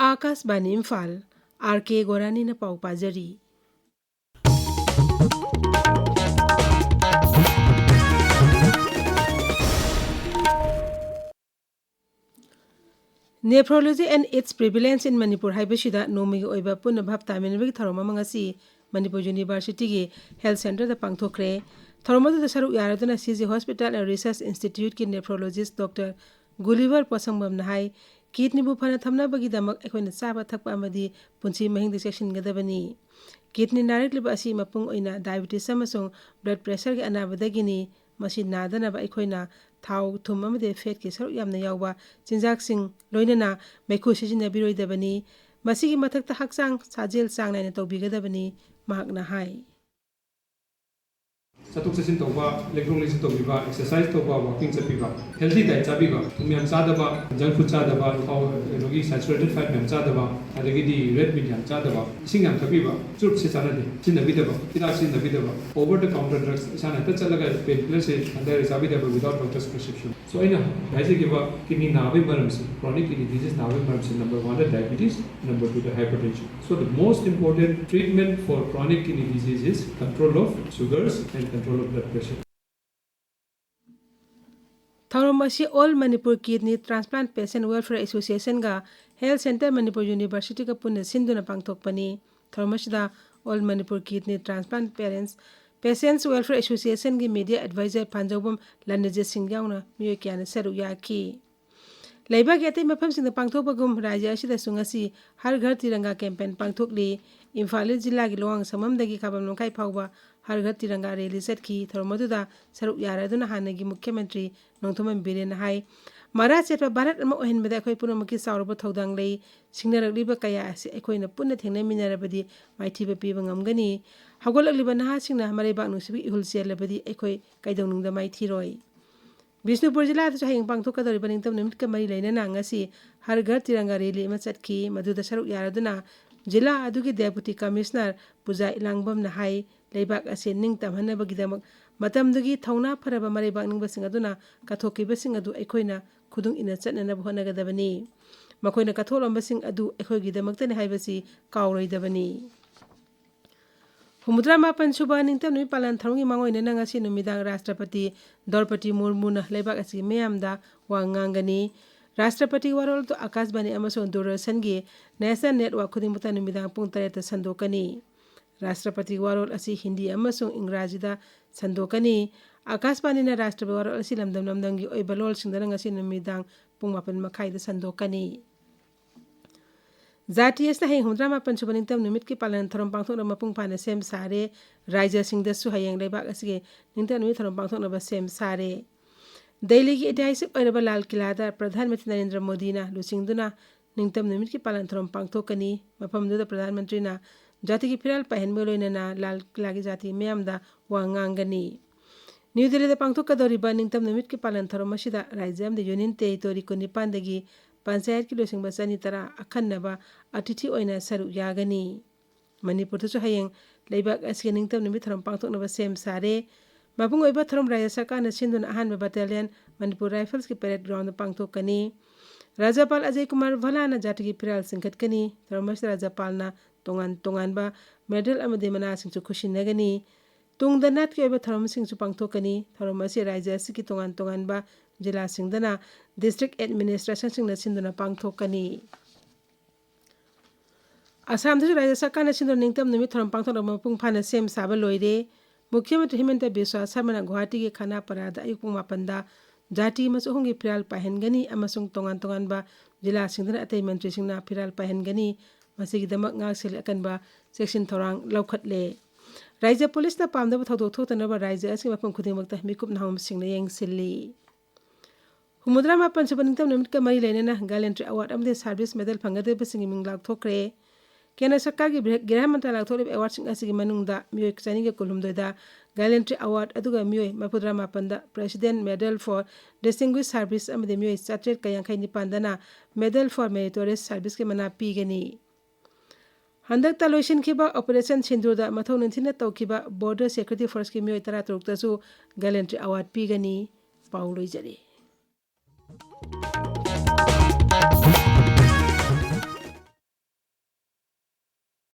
Akashvani Imphal R K. गोरानी न पाउ पाजरी Nephrology and its prevalence in Manipur haibashida nomigi oiba punna bhab taminabagi tharoma mangasi Manipur University gi Health Center da pangthokre tharoma da saru yaraduna CG Hospital and Research Institute ki nephrologist Dr. Gulliver Posangbam na hai kidney bu phana thamna bagi damak ekhoina chaba thakpa amadi punchi mahing de section gadabani kidney narik liba asi mapung oina diabetes amasung blood pressure gi anabadagi ni masi nadana ba ekhoina thau thum amade fat ki saru yamna yawba chinjak sing loinana mekhu sijina biroidabani masigi mathakta hakchang sajel chang naina tawbigadabani mahakna hai Satuk sesin toba, legrong lesin tobiba, exercise toba, walking chapiba, healthy diet chabiba, tumyam chadaba, junk food chadaba, nogi saturated fat myam chadaba, adagi di red meat yam chadaba, singam chapiba, churp se chanade, chinabidaba, kida chinabidaba, over the counter drugs, sana tachalaga painkillers se under chabidaba without doctor's prescription. So ina, daisi giba kidney navi maramsi, chronic kidney disease navi maramsi. Number 1 the diabetes, number 2 the hypertension. So the most important treatment for chronic kidney disease is control of sugars and control of blood pressure. Thauromasi All Manipur Kidney Transplant Patient Welfare Association ga Health Center Manipur University ka punna sinduna pangthokpani Thauromasi da All Manipur Kidney Transplant Patients Welfare Association gi Media Advisor Panjobam Landaje Singh yauna miyo kyana saru yaki Laibag yate mafam sing pangthokpagum rajya asida sungasi har ghar tiranga campaign pangthokli Imphal jilla gi lowang samamdagi khabam longkai phawba har ghar tiranga rally satki tharmaduda saru yaraduna hanagi mukhyamantri nongthoman biren hai mara chetpa bharat ama ohenbada khoi punamaki saurba thodang lei singnarakliba kaya ase ekhoina punna thengnai minarabadi maithiba piba ngamgani hagolagliba naha singna marebak nusibi ihul chelabadi ekhoi kaidonungda maithiroi Bishnupur jila tu hayang pangthokadori baningtam numit ka mari lainana ngasi har ghar tiranga rally ma chatki maduda saru yaraduna jila adugi deputy commissioner puja ilangbam na hai leibak ase ningtam hanabagidam matamdugi thauna pharaba marebak ningbasing aduna kathokibasing adu ekhoina khudung ina chatnana bhonagadabani makoina katholambasing adu ekhoigidamakta ne haibasi kawroidabani Humudra mapan suba ningtam numi palan tharungi mangoina na ngasi numidang Rashtrapati Draupadi Murmu na leibak asi meyamda wa ngangani Rashtrapati warol to Akashbani amasong Doordarshan gi National Network khudingmuta numidang pung 3 ta sandokani Rashtrapati warol asi Hindi amasong Ingraji da sandokani Akashbani na Rashtrapati warol asi lamdam lamdam gi oibalol singdana ngasi numidang pung 8 makhai da sandokani Zati na hayang humdra mapan suba ningtam numit ki palan tharom pangthok na mapung phana sem sare raja singdasu hayang leibak asige ningtam numit tharom pangthok na ba sem sare Daily ki itaisip oiraba Lal Kila da Pradhan Mantri Narendra Modi na lusingduna ningtam numit ki palan tharom pangthokani mapamduda Pradhan Mantri na jati ki phiral pahenmeloina na Lal Kila ki jati meyamda wa ngangani New Delhi da pangthokadoriba ningtam numit ki palan tharom masida rajam de Union Territory ko Nipan dagi Panchayat ki losing basani tara akhanaba atithi oina saru yagani Manipur tu hayang leibak asike ningtam numit tharom pangthok na ba sem sare mapung oiba tharom rajya sarkar na sinduna ahan battalion Manipur Rifles ki parade ground pangthokani Rajapal Ajay Kumar Bhala na jati ki phiral singkhatkani tharomas Rajapal na tongan ba medal amade mana singchu khushinagani tungdanat ki oiba tharom singchu pangthokani tharomasi rajya asiki tongan ba jila singdana district administration singna sinduna pangthokani Assam tu rajya sarkar na sinduna ningtam numit tharom pangthok mapung phana sem saba loire Mukhyamantri Himanta Biswa Sarma Guwahati ki khana parada ayupung mapanda jati masuhungi phiral pahengani amasung tongan ba jila singdana atai mantri singna phiral pahengani masigidamak ngaksel akanba section thorang laukhatle Rajya Police na pamdaba thodok thoktanaba rajya asing mapung khudingmakta mikup nahum singna yengsilli Humudra mapan suba ningtam numit ka mari lainana Gallantry Award amde Service Medal phangadeba singi minglak thokre Kena sarkar gi Giraha Mantralak tholib award sing asigi manungda miyoy chani ge kolumdoida Gallantry Award aduga miyoy mapudra mapanda President Medal for Distinguished Service amde miyoy chatret kayangkhai nipandana Medal for Meritorious Service ke mana pigani Handak ta loisin khiba Operation Sindur da mathau ninthina tawkiba Border Security Force ki miyoy 13 ta su Gallantry Award pigani pauloi jare